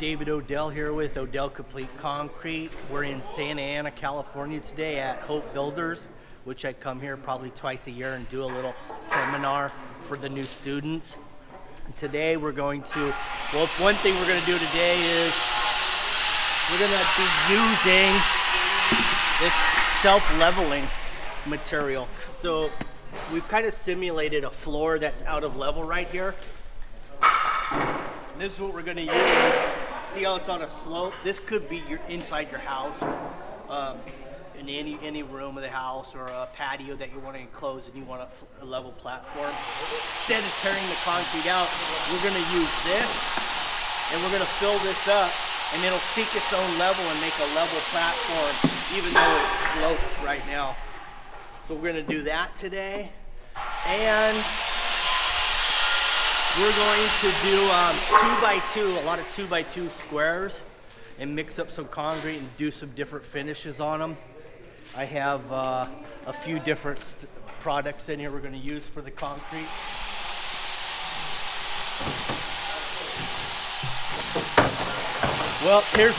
David Odell here with OdellCompleteConcrete. We're in Santa Ana, California today at Hope Builders, which I come here probably twice a year and do a little seminar for the new students. And today we're going to, well, one thing we're going to do today is we're going to be using this self-leveling material. So we've kind of simulated a floor that's out of level right here. And this is what we're going to use. See how it's on a slope? This could be inside your house, in any room of the house, or a patio that you want to enclose and you want a level platform. Instead of tearing the concrete out, we're going to use this, and we're going to fill this up, and it'll seek its own level and make a level platform, even though it slopes right now. So we're going to do that today, and we're going to do 2x2, a lot of 2x2 squares, and mix up some concrete and do some different finishes on them. I have a few different products in here we're going to use for the concrete. Well, here's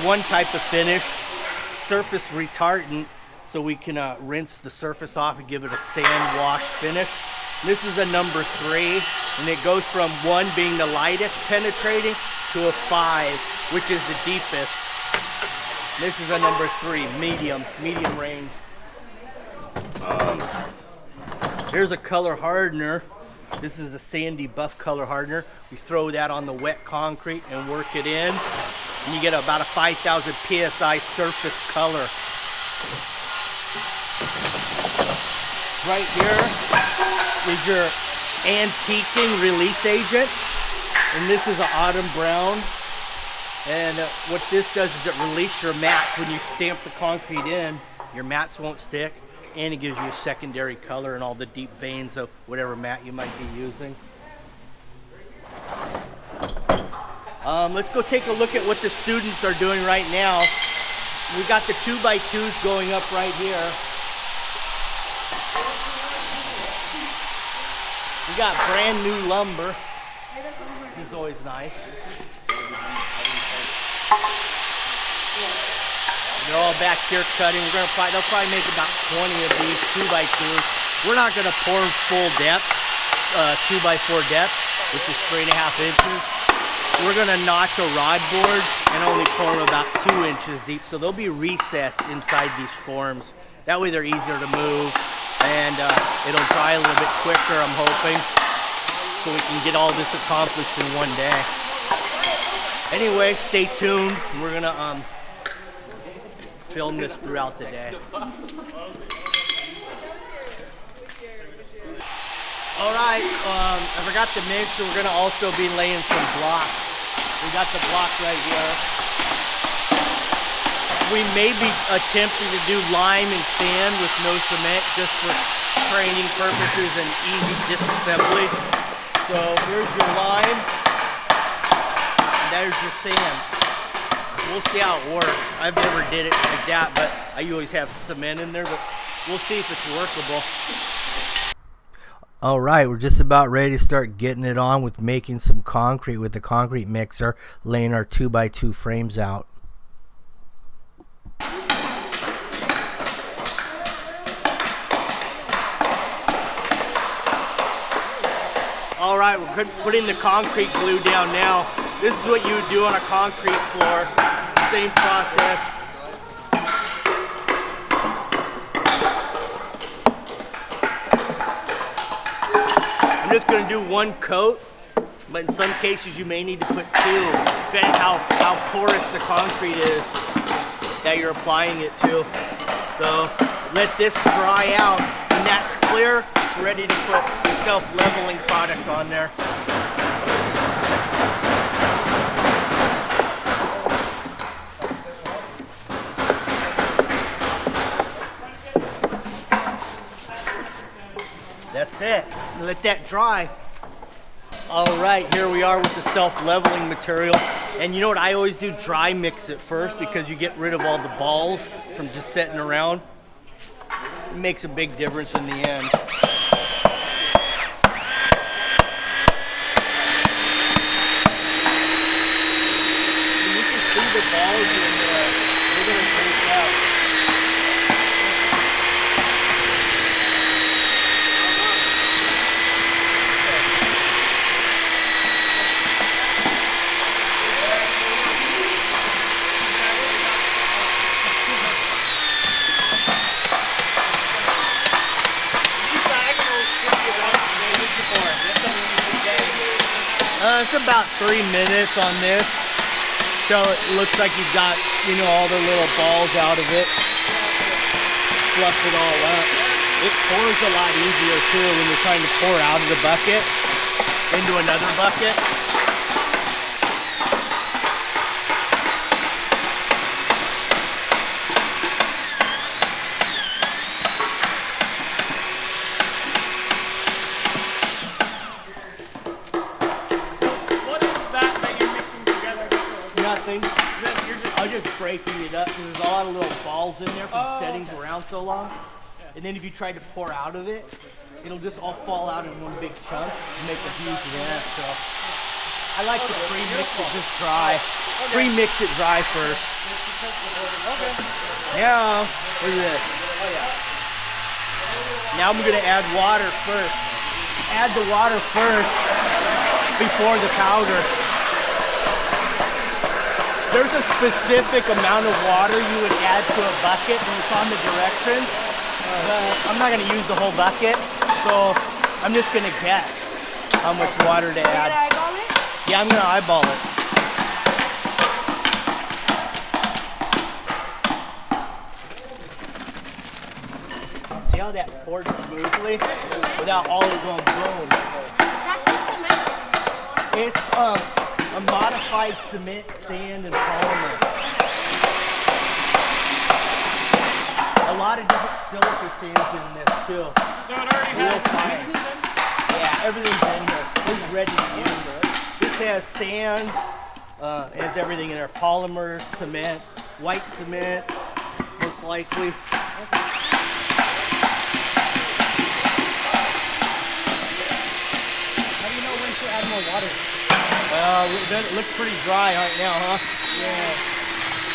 one type of finish, surface retardant, so we can rinse the surface off and give it a sand wash finish. This is a number 3, and it goes from 1 being the lightest penetrating to a 5, which is the deepest. This is a number 3, medium range. Here's a color hardener. This is a sandy buff color hardener. We throw that on the wet concrete and work it in, and you get about a 5,000 PSI surface color. Right here is your antiquing release agent, and this is an autumn brown, and what this does is it releases your mats. When you stamp the concrete in, your mats won't stick, and it gives you a secondary color in all the deep veins of whatever mat you might be using. Let's go take a look at what the students are doing right now. We got the 2x2s going up right here. We got brand new lumber. It's always nice. They're all back here cutting. They'll probably make about 20 of these 2x2s. We're not going to pour them full depth, 2x4 depth, which is 3.5 inches. We're going to notch a rod board and only pour them about 2 inches deep, so they'll be recessed inside these forms. That way they're easier to move, and it'll dry a little bit quicker, I'm hoping, so we can get all this accomplished in one day. Anyway, stay tuned. We're going to film this throughout the day. Alright, I forgot to mention we're going to also be laying some block. We got the block right here. We may be attempting to do lime and sand with no cement just for training purposes and easy disassembly. So here's your lime, and there's your sand. We'll see how it works. I've never did it like that, but I always have cement in there, but we'll see if it's workable. All right, we're just about ready to start getting it on with making some concrete with the concrete mixer, laying our 2x2 frames out. All right, we're putting the concrete glue down now. This is what you would do on a concrete floor. Same process. I'm just going to do 1 coat, but in some cases you may need to put 2, depending on how porous the concrete is that you're applying it to. So let this dry out. When that's clear, it's ready to put the self-leveling product on there. That's it. Let that dry. All right, here we are with the self-leveling material. And you know what I always do? Dry mix it first, because you get rid of all the balls from just sitting around. It makes a big difference in the end. the balls in there, they're gonna break out. It's about 3 minutes on this, so it looks like you've got, you know, all the little balls out of it. Fluff it all up. It pours a lot easier too when you're trying to pour out of the bucket into another bucket. I'm just breaking it up because there's a lot of little balls in there from settings around so long. And then if you try to pour out of it, it'll just all fall out in one big chunk and make a huge mess. So I like to pre-mix it just dry. Pre-mix it dry first. Now, look at this. Now I'm going to add water first. Add the water first before the powder. There's a specific amount of water you would add to a bucket and it's on the directions. I'm not going to use the whole bucket, so I'm just going to guess how much water to add. Are you going to eyeball it? Yeah, I'm going to eyeball it. See how that poured smoothly without all of it going boom? That's just cement. It's a modified cement, sand, and polymer. A lot of different silica sands in this too. So it already has mixes in? Yeah, everything's in there. It's ready to use. This has sands, it has everything in there. Polymers, cement, white cement, most likely. How do you know when to add more water? Well, it looks pretty dry right now, huh? Yeah.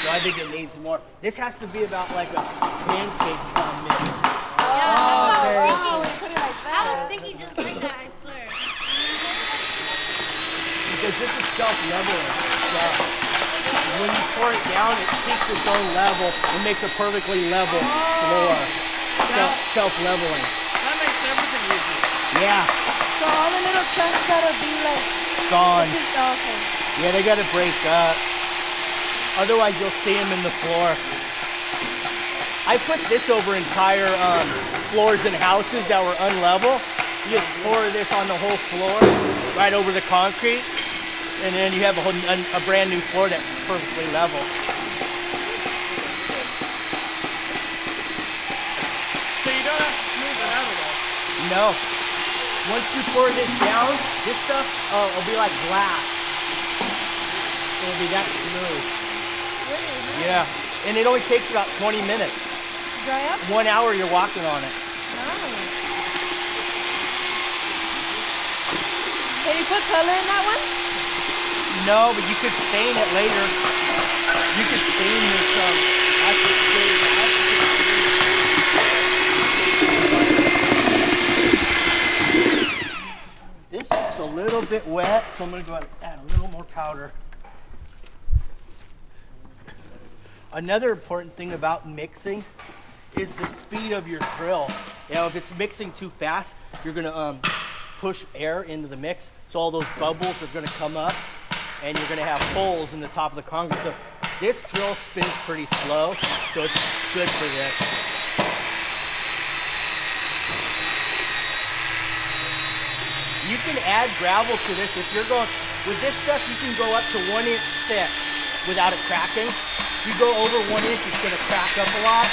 So I think it needs more. This has to be about like a pancake mix. Yeah, okay. I was thinking just like that, I swear. Because this is self-leveling. So when you pour it down, it keeps its own level and makes a perfectly level floor. Self-leveling. That makes everything easy. Yeah. So all the little chunks gotta be like Gone. okay. Yeah, they gotta break up. Otherwise, you'll see them in the floor. I put this over entire floors in houses that were unlevel. You just pour this on the whole floor, right over the concrete, and then you have a brand new floor that's perfectly level. So you don't have to smooth it out at all? No. Once you pour this down, this stuff will be like glass. It'll be that smooth. Really? Yeah. And it only takes about 20 minutes. Dry up? 1 hour you're walking on it. Nice. Can you put color in that one? No, but you could stain it later. You could stain this after it's cleared out. This is a little bit wet, so I'm going to go ahead and add a little more powder. Another important thing about mixing is the speed of your drill. You know, if it's mixing too fast, you're going to push air into the mix, so all those bubbles are going to come up, and you're going to have holes in the top of the concrete. So this drill spins pretty slow, so it's good for this. You can add gravel to this. If you're going, with this stuff, you can go up to 1 inch thick without it cracking. If you go over 1 inch, it's going to crack up a lot.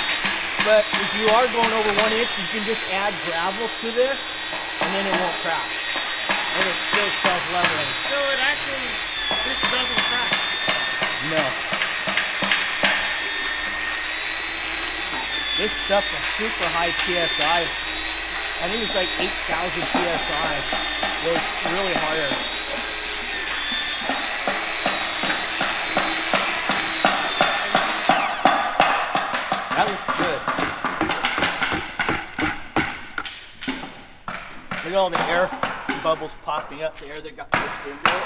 But if you are going over 1 inch, you can just add gravel to this, and then it won't crack. And it's still self-leveling. So it actually, this doesn't crack? No. This stuff is super high PSI. I think it's like 8,000 PSI. Goes really hard. That looks good. Look at all the air bubbles popping up, the air that got pushed into it.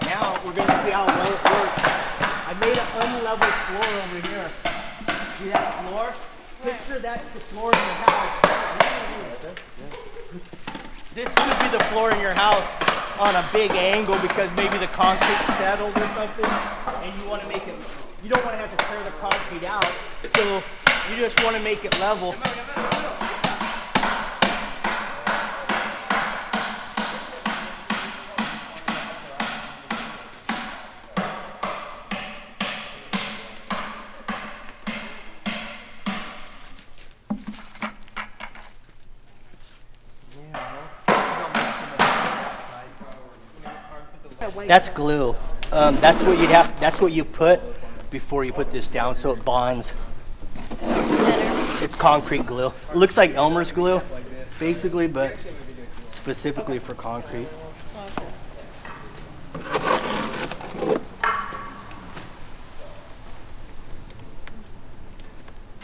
Now we're going to see how well it works. I made an unlevel floor over here. See that floor? Picture that's the floor in your house. This could be the floor in your house on a big angle because maybe the concrete settled or something, and you want to make it, you don't want to have to tear the concrete out, so you just want to make it level. That's glue. That's what you'd have. That's what you put before you put this down, so it bonds. It's concrete glue. It looks like Elmer's glue, basically, but specifically for concrete.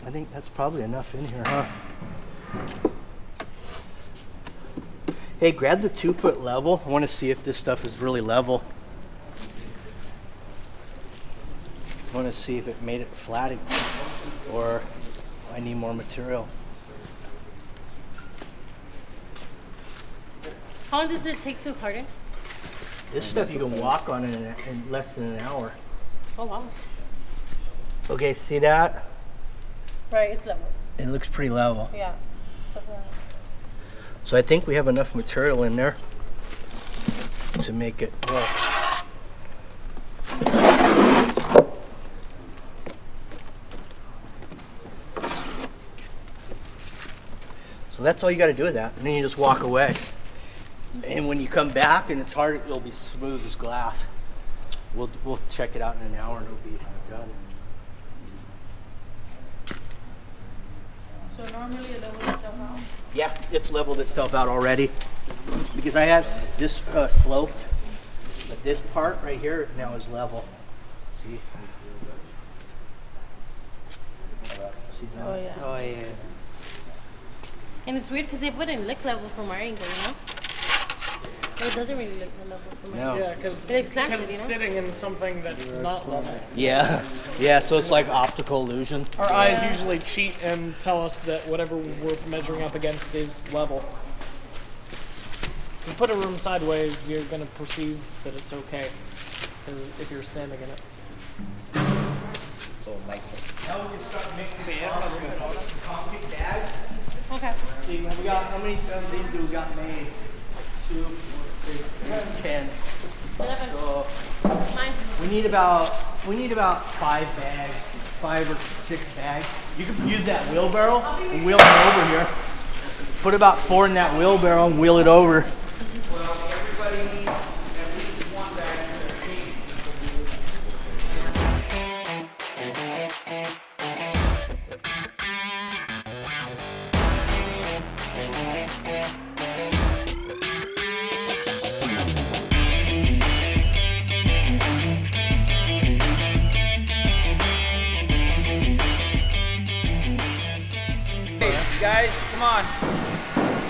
I think that's probably enough in here, huh? Hey, grab the 2-foot level. I want to see if this stuff is really level. I want to see if it made it flat or I need more material. How long does it take to harden? This stuff you can walk on in less than an hour. Oh, wow. Okay, see that? Right, it's level. It looks pretty level. Yeah. So I think we have enough material in there to make it work. So that's all you got to do with that, and then you just walk away. And when you come back and it's hard, it'll be smooth as glass. We'll check it out in an hour and it'll be done. So normally it levels itself out? Yeah, it's leveled itself out already. Because I have this sloped, but this part right here now is level. See? See that? Oh, yeah. Oh, yeah. And it's weird because it wouldn't look level from our angle, you know? It doesn't really look level from our No. angle. Yeah, because It looks slanted, it's you know? sitting in something that's not level. Yeah, yeah, so it's like optical illusion. Our eyes usually cheat and tell us that whatever we're measuring up against is level. If you put a room sideways, you're going to perceive that it's okay, because if you're standing in it. So nice. Now we can start mixing it up with concrete bags. Okay. See, we got, how many of these do we got made? 2, 4, 6, 10. 11. So Mine. we need about 5 bags, 5 or 6 bags. You can use that wheelbarrow and wheel it over here. Put about 4 in that wheelbarrow and wheel it over. Well, everybody needs at least 1 bag in their feet. Hey, guys, come on.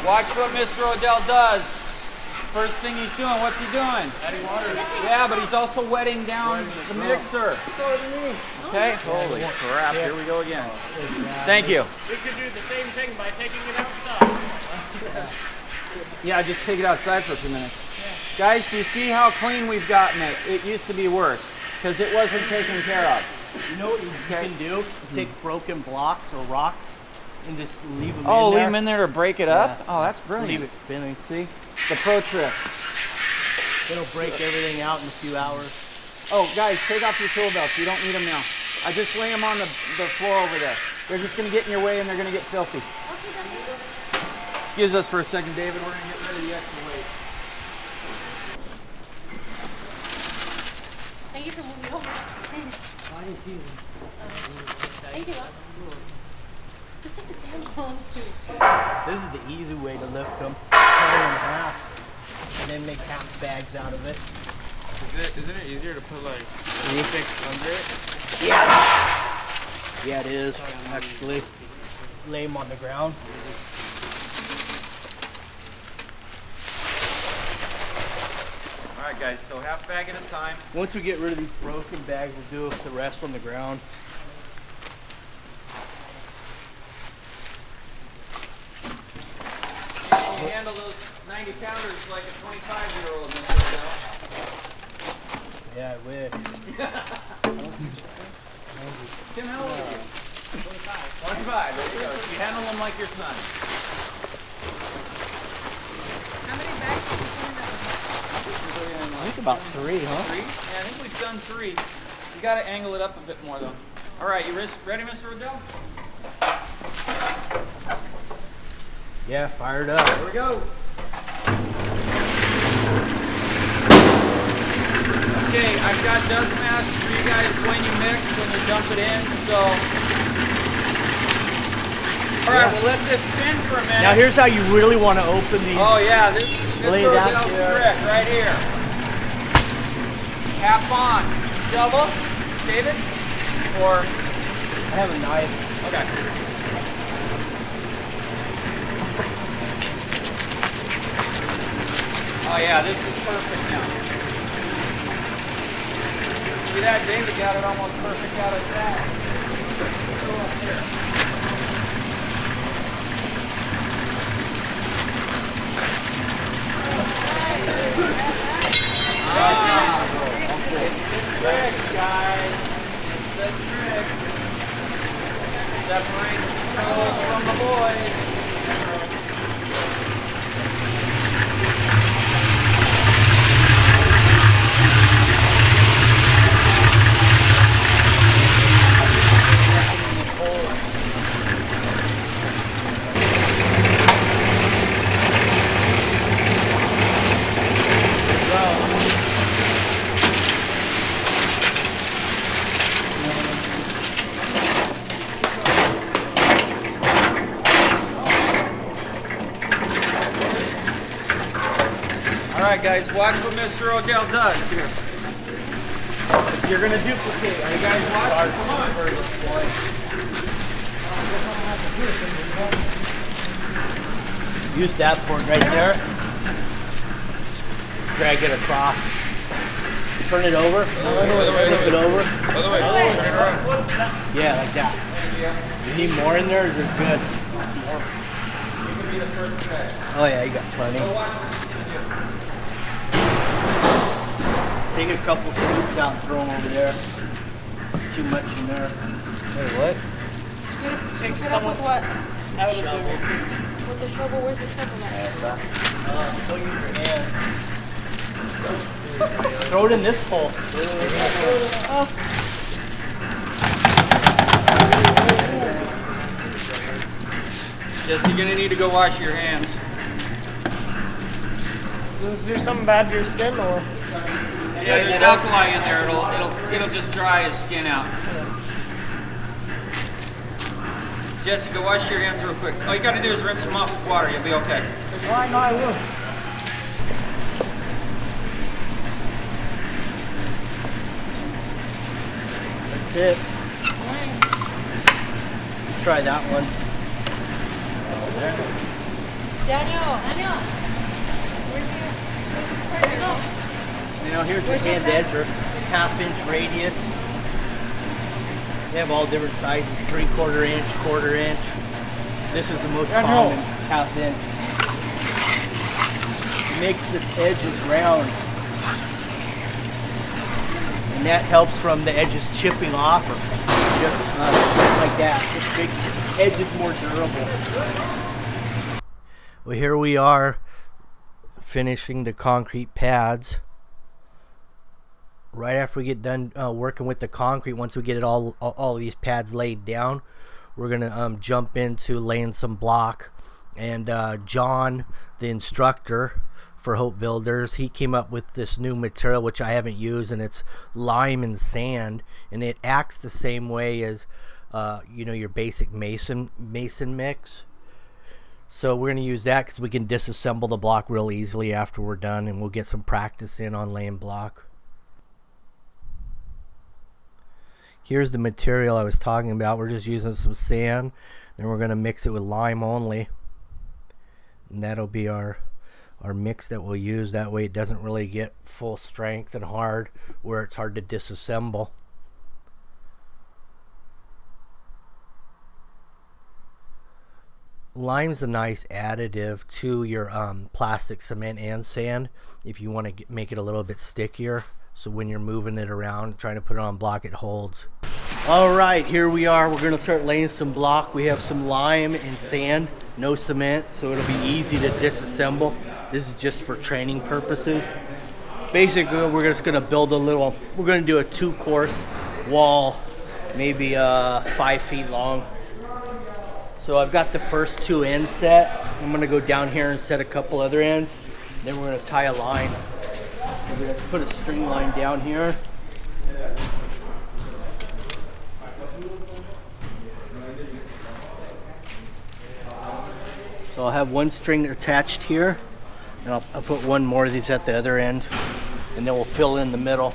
Watch what Mr. Odell does. First thing he's doing, what's he doing? Adding water. Yeah, but he's also wetting down the mixer. Okay. Holy crap, here we go again. Thank you. We could do the same thing by taking it outside. Yeah, just take it outside for a few minutes. Guys, do you see how clean we've gotten it? It used to be worse because it wasn't taken care of. You know what you can do? Take broken blocks or rocks and just leave them in there. Oh, leave them in there to break it up? Yeah. Oh, that's brilliant. Leave it spinning. See? The pro trick. It'll break everything out in a few hours. Oh, guys, take off your tool belts. You don't need them now. I just lay them on the floor over there. They're just going to get in your way and they're going to get filthy. Excuse us for a second, David. We're going to get rid of the extra weight. Thank you for moving over. Thank you. This is the easy way to lift them. Cut them in half and then make half bags out of it. Isn't it easier to put like sticks under it? Yeah, it is actually. Lay them on the ground. All right, guys. So half bag at a time. Once we get rid of these broken bags, we'll do the rest on the ground. You handle those 90 pounders like a 25-year-old, Mr. Odell. Yeah, I wish. Tim, how old are you? 25. 25, there you go. So you handle them like your son. How many bags did you put in? I think about 3, huh? 3? Yeah, I think we've done 3. You got to angle it up a bit more, though. All right, you ready, Mr. Odell? Yeah, fired up. Here we go. Okay, I've got dust masks for you guys when you mix, when you dump it in, so. All right, we'll let this spin for a minute. Now here's how you really want to open these. Oh yeah, this Lay Mr. that Odell's there. trick right here. Half on. Shovel, David? Or, I have a knife. okay. Oh yeah, this is perfect now. See that? David got it almost perfect out of that. Go up there. Tricks, guys. It's the trick. Separates the girls from the boys. All right, guys, watch what Mr. Odell does here. You're going to duplicate. Are you guys watching? Come on. Use that board right there. Drag it across. Turn it over. Flip it over. Other way. Turn around. Yeah, like that. You need more in there or you're good? You can be the first guy. Oh yeah, you got plenty. Go watch what he's gonna do. Take a couple scoops out and throw them over there. Too much in there. Hey, what? Take Put up some with of what? out of the. With the shovel? Where's the shovel at? Don't use your hand. Throw it in this hole. Jesse, you're gonna need to go wash your hands. Does this do something bad to your skin or? Yeah, there's alkali in there. It'll just dry his skin out. Jesse, go wash your hands real quick. All you gotta do is rinse them off with water. You'll be okay. I know I will. That's it. Try that one. Daniel. Where's your Now here's the hand edger, 1/2 inch radius. They have all different sizes, 3/4 inch, 1/4 inch. This is the most common 1/2 inch. It makes this edges round. And that helps from the edges chipping off or like that. This big edge is more durable. Well, here we are finishing the concrete pads. Right after we get done working with the concrete, once we get it all these pads laid down, we're gonna jump into laying some block. And John, the instructor for Hope Builders, he came up with this new material which I haven't used, and it's lime and sand, and it acts the same way as your basic mason mix. So we're gonna use that because we can disassemble the block real easily after we're done, and we'll get some practice in on laying block. Here's the material I was talking about. We're just using some sand, then we're going to mix it with lime only, and that'll be our mix that we'll use. That way it doesn't really get full strength and hard where it's hard to disassemble. Lime's a nice additive to your plastic cement and sand if you want to make it a little bit stickier, so when you're moving it around trying to put it on block, it holds. All right, here we are. We're going to start laying some block. We have some lime and sand, no cement, so it'll be easy to disassemble. This is just for training purposes. Basically, we're just going to build we're going to do a 2-course wall, maybe 5 feet long. So I've got the first 2 ends set. I'm going to go down here and set a couple other ends. Then we're going to tie a line. We're going to put a string line down here. So I'll have one string attached here, and I'll put one more of these at the other end, and then we'll fill in the middle.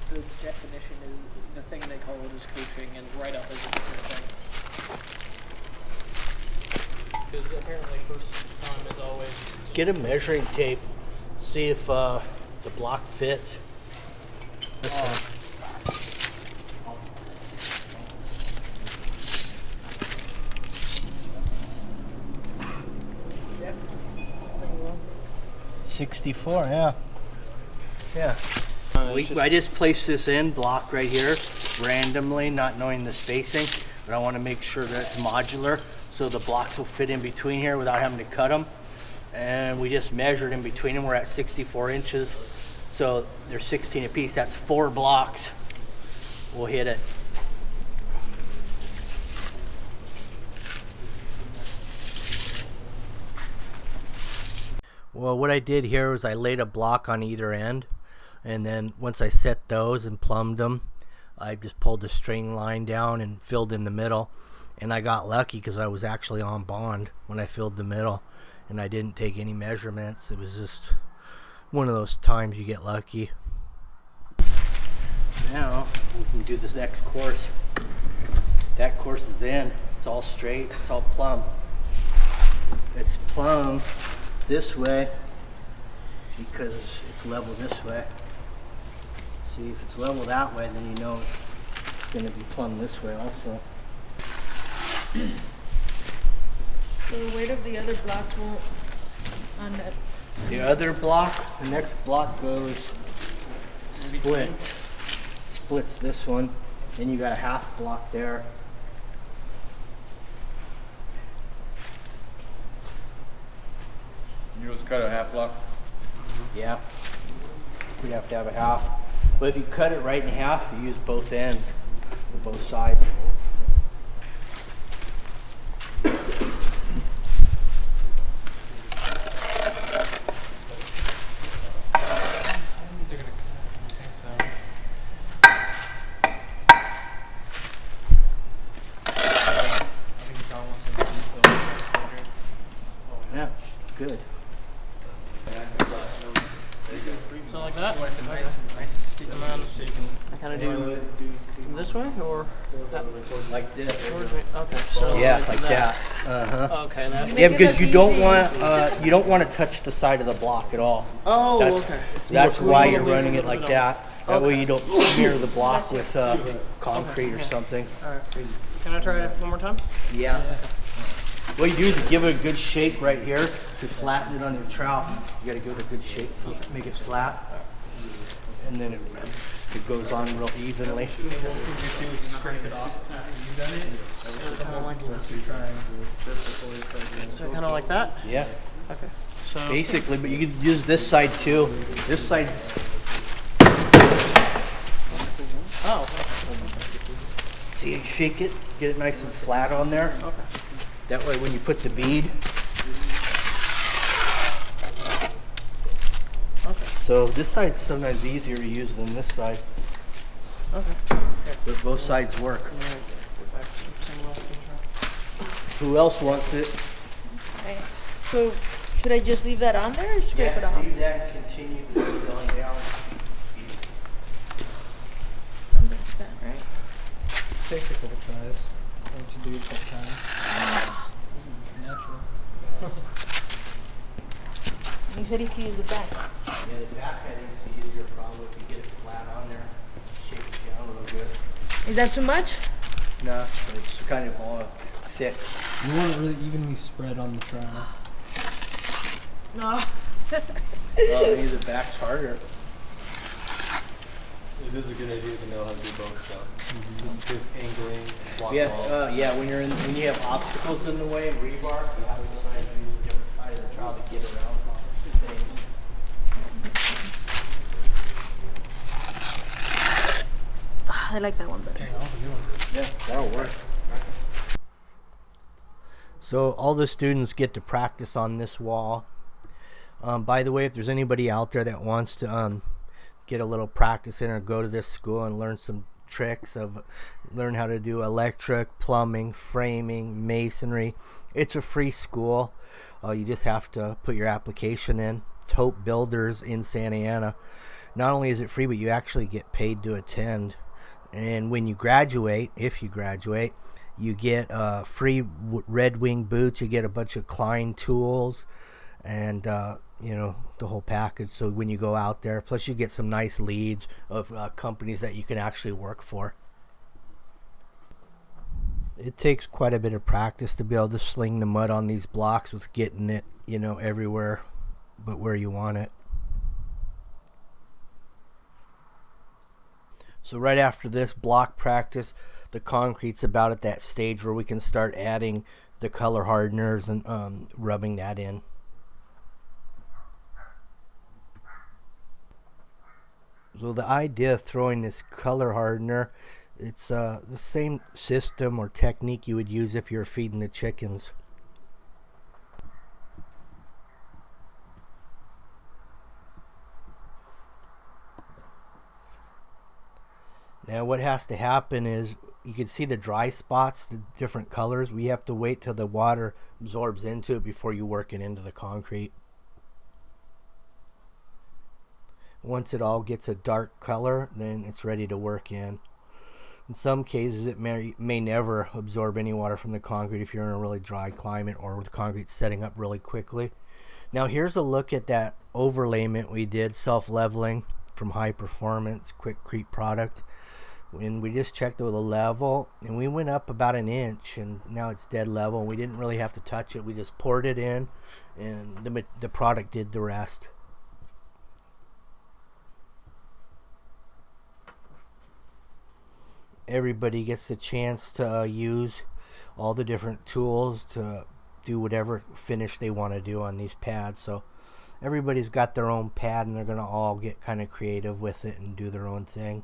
The definition is the thing they call it is coaching, and write up is a different thing. Because apparently first time is always Get a measuring tape, see if the block fits. This 64, yeah. Yeah. I just placed this in block right here randomly, not knowing the spacing, but I want to make sure that it's modular so the blocks will fit in between here without having to cut them. And we just measured in between them. We're at 64 inches, so they're 16 apiece. That's 4 blocks. We'll hit it. Well, what I did here was I laid a block on either end, and then once I set those and plumbed them, I just pulled the string line down and filled in the middle. And I got lucky because I was actually on bond when I filled the middle, and I didn't take any measurements. It was just one of those times you get lucky. Now we can do this next course. That course is in. It's all straight. It's all plumb. It's plumb this way because it's level this way. See, if it's level that way, then you know it's going to be plumb this way also. So the weight of the other blocks won't on that. The other block, the next block goes splits this one. Then you got a half block there. You just cut a half block? Yeah, we have to have a half. But if you cut it right in half, you use both ends, or both sides. Yeah, good. so like that. Nice and sticky. And then I kind of do this way or that Like this. towards me. Okay. So Yeah, like that. Uh-huh. Okay. That. Yeah, because look you don't easy. want to touch the side of the block at all. Oh, That's, okay. that's why you're leave it running in it the like middle. that. That way Okay. you don't smear the block with concrete or yeah. something. All right. Can I try it one more time? Yeah. What you do is you give it a good shake right here to flatten it on your trowel. You got to give it a good shake, make it flat, and then it goes on real evenly. Scrape it off after you've done it. So kind of like that? Yeah. Okay. So Basically, but you could use this side too. This side. Oh. See, you shake it, get it nice and flat on there. Okay. That way, when you put the bead. Okay. So this side's sometimes easier to use than this side, Okay. but both sides work. Who else wants it? Okay. So should I just leave that on there or scrape it off? Leave that and continue to go on down. Under that, right? Takes a couple tries. To do it 10 times. Natural. You said you could use the back. Yeah, the back I think is the easier problem if you get it flat on there. Shake it down real good. Is that too much? No, it's kind of all thick. You want it really evenly spread on the trowel. No. Maybe the back's harder. It is a good idea to know how to do both stuff. Just in case angling, block Yeah, yeah. When you have obstacles in the way, rebar, you have to decide to use a different side of the trowel to get around things. I like that one better. Yeah, that'll work. So all the students get to practice on this wall. By the way, if there's anybody out there that wants to get a little practice in or go to this school and learn some tricks learn how to do electric, plumbing, framing, masonry, it's a free school. You just have to put your application in. It's Hope Builders in Santa Ana. Not only is it free, but you actually get paid to attend. And when you graduate, if you graduate, you get free Red Wing boots. You get a bunch of Klein tools, and you know, the whole package. So when you go out there, plus you get some nice leads of companies that you can actually work for. It takes quite a bit of practice to be able to sling the mud on these blocks with getting it, you know, everywhere but where you want it. So right after this block practice, the concrete's about at that stage where we can start adding the color hardeners and rubbing that in. So the idea of throwing this color hardener, it's the same system or technique you would use if you're feeding the chickens. Now what has to happen is, you can see the dry spots, the different colors. We have to wait till the water absorbs into it before you work it into the concrete. Once it all gets a dark color, then it's ready to work in. In some cases, it may never absorb any water from the concrete if you're in a really dry climate or the concrete's setting up really quickly. Now here's a look at that overlayment we did, self-leveling from High Performance Quickcrete product. And we just checked the level, and we went up about an inch, and now it's dead level, and we didn't really have to touch it. We just poured it in, and the product did the rest. Everybody gets a chance to use all the different tools to do whatever finish they want to do on these pads. So everybody's got their own pad, and they're going to all get kind of creative with it and do their own thing.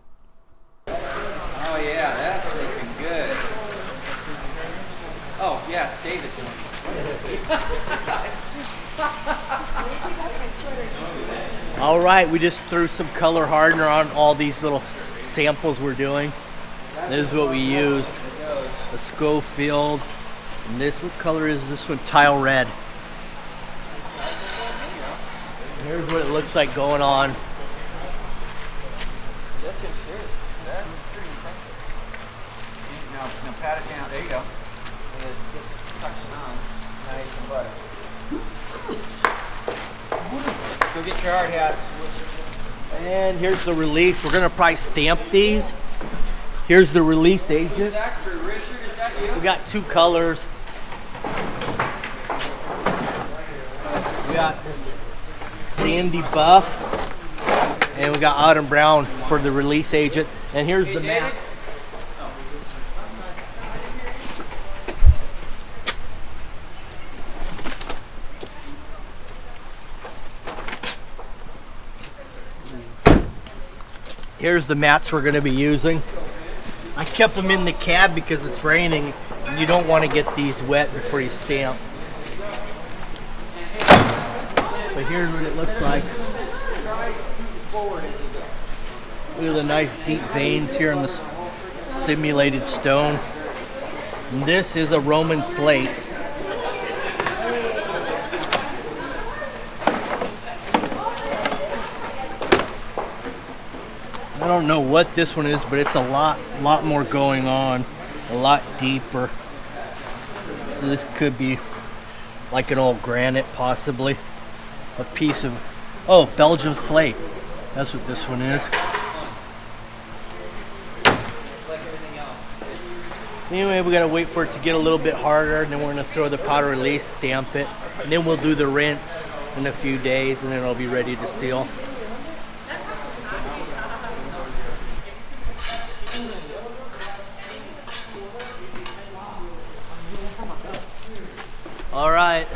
Oh yeah, that's looking good. Oh yeah, it's David doing it. All right, we just threw some color hardener on all these little samples we're doing. This is what we used, a Schofield, and this, what color is this one? Tile red. And here's what it looks like going on. That seems serious. That's pretty impressive. Now pat it down. There you go. And it gets suction on. Nice and butter. Go get your hard hats. And here's the release. We're gonna probably stamp these. Here's the release agent. Zach or Richard, is that you? We got two colors. We got this sandy buff, and we got autumn brown for the release agent. And here's the mat. Here's the mats we're going to be using. I kept them in the cab because it's raining. You don't want to get these wet before you stamp. But here's what it looks like. Look at the nice deep veins here in the simulated stone. And this is a Roman slate. I don't know what this one is, but it's a lot more going on, a lot deeper. So this could be like an old granite, possibly. A piece of, oh, Belgium slate. That's what this one is. Anyway, we gotta wait for it to get a little bit harder, and then we're gonna throw the powder release, stamp it, and then we'll do the rinse in a few days, and then it'll be ready to seal. All right,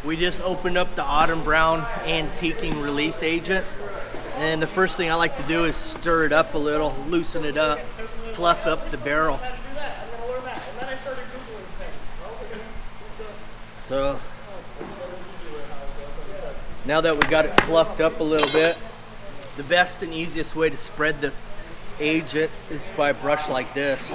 we just opened up the autumn brown antiquing release agent, and the first thing I like to do is stir it up a little, loosen it up, fluff up the barrel. So now that we got it fluffed up a little bit, the best and easiest way to spread the agent is by a brush like this.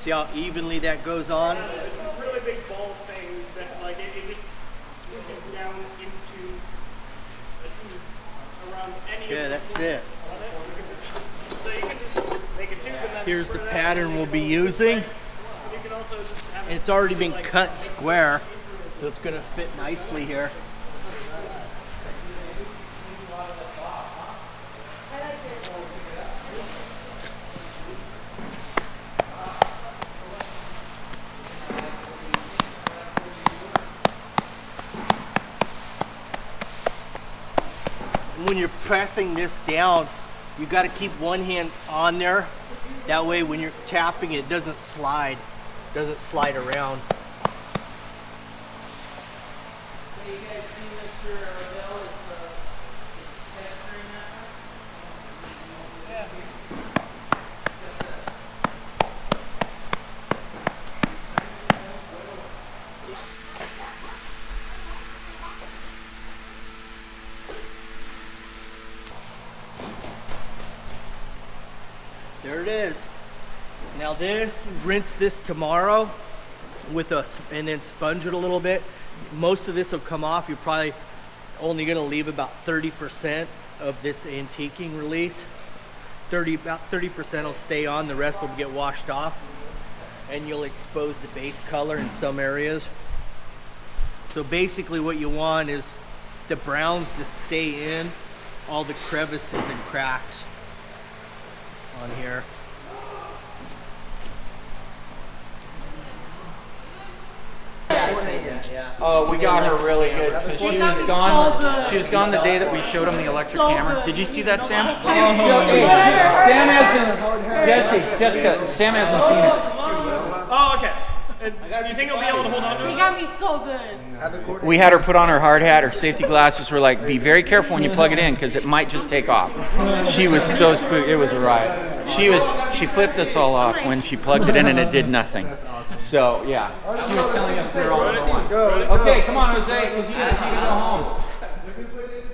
See how evenly that goes on? This is a really big ball thing that like it just squishes down into around any. Yeah, that's it. So you can just make a tube and then Here's the pattern we'll be using. you can also just have It's already been cut square, so it's going to fit nicely here. When you're pressing this down, you got to keep one hand on there. That way when you're tapping it doesn't slide around. You guys see Mr. Odell is capturing that? There it is. Now this, rinse this tomorrow with and then sponge it a little bit. Most of this will come off. You're probably only gonna leave about 30% of this antiquing release. About 30% will stay on, the rest will get washed off. And you'll expose the base color in some areas. So basically what you want is the browns to stay in all the crevices and cracks on here. Oh, we got her really good because she was gone. She was gone the day that we showed him the electric hammer. Did you see that, Sam? Hey, Sam hasn't. Jessica, Sam hasn't seen it. Oh, okay. Do you think I'll be able to hold on to They it? got me so good. We had her put on her hard hat, her safety glasses. We're like, be very careful when you plug it in because it might just take off. She was so spooked. It was a riot. She flipped us all off when she plugged it in and it did nothing. So yeah, she was telling us we were on number one. Okay, come on, Jose, because you guys need to go home.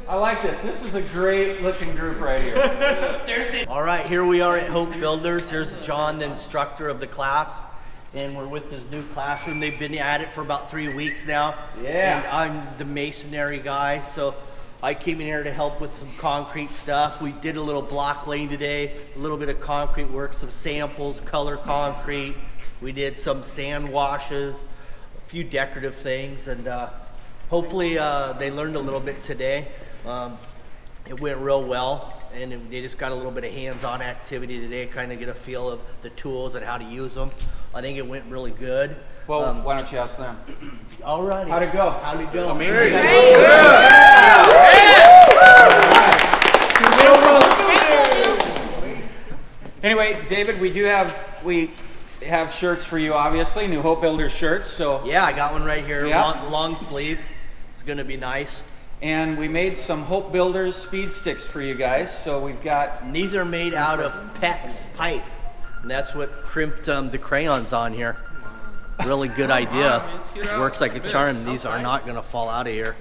I like this. This is a great looking group right here. Seriously. All right, here we are at Hope Builders. Here's John, the instructor of the class, and we're with his new classroom. They've been at it for about 3 weeks now. Yeah. And I'm the masonry guy, so I came in here to help with some concrete stuff. We did a little block laying today, a little bit of concrete work, some samples, color concrete. We did some sand washes, a few decorative things, and hopefully they learned a little bit today. It went real well, and they just got a little bit of hands-on activity today, kind of get a feel of the tools and how to use them. I think it went really good. Well, why don't you ask them? Alrighty. How'd it go? How'd it go? Amazing. Anyway, David, we have shirts for you, obviously, New Hope Builders shirts. So Yeah, I got one right here, Yeah. long sleeve. It's gonna be nice. and we made some Hope Builders speed sticks for you guys. So we've got And these are made out of PEX pipe, and that's what crimped the crayons on here. Really good idea. Works like a charm. These are not gonna fall out of here.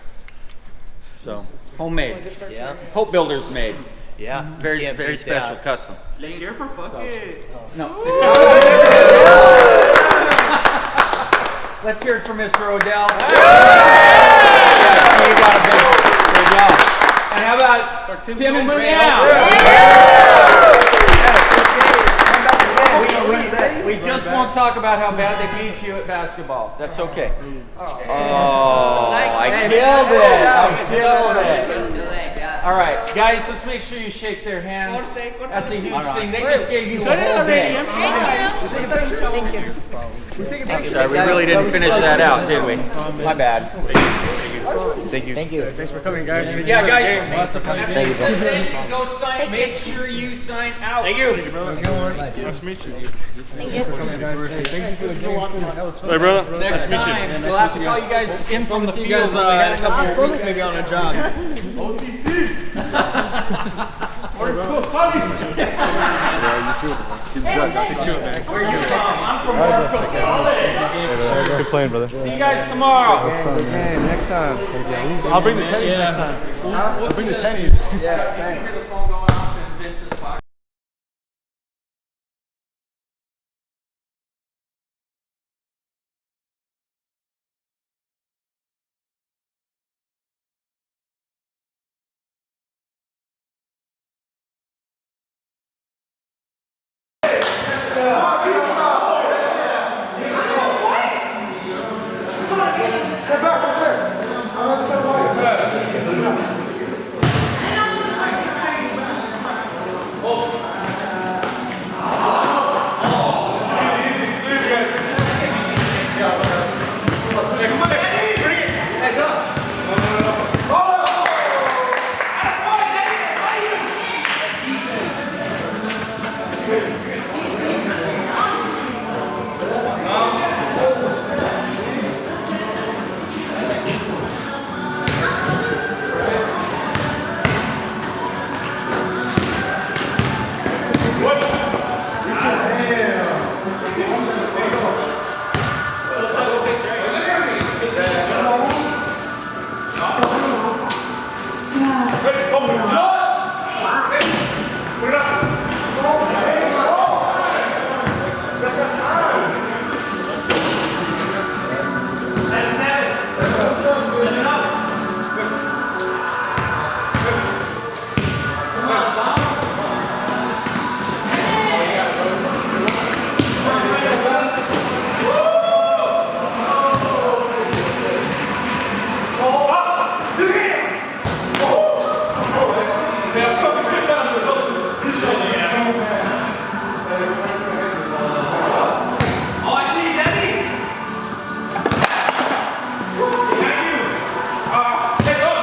so homemade. Yeah. Hope Builders made. Yeah. Very Can't very beat special, that. custom. No. Let's hear it for Mr. Odell. Yeah, so you got a big job. And how about Tim and Sam? We just won't talk about how bad they beat you at basketball. That's okay. Oh, I killed it. I killed it. All right, guys, let's make sure you shake their hands. That's a huge thing. They just gave you a whole day. I'm sorry, we really didn't finish that out, did we? My bad. Thank you. Thank you. Thanks for coming, guys. Yeah, guys. Thank you. Go sign. Make sure you sign out. Thank you. Nice to meet you. Thank you. Thank you for the game. That was fun. Hey, brother. Next time, we'll have to call you guys in from the field. when we had a couple of weeks. Maybe on a job. I'm from North Good playing, brother. See you guys tomorrow. Next time. I'll bring the tennies next time. I'll bring the tennies. Yeah, same. Hear the phone going.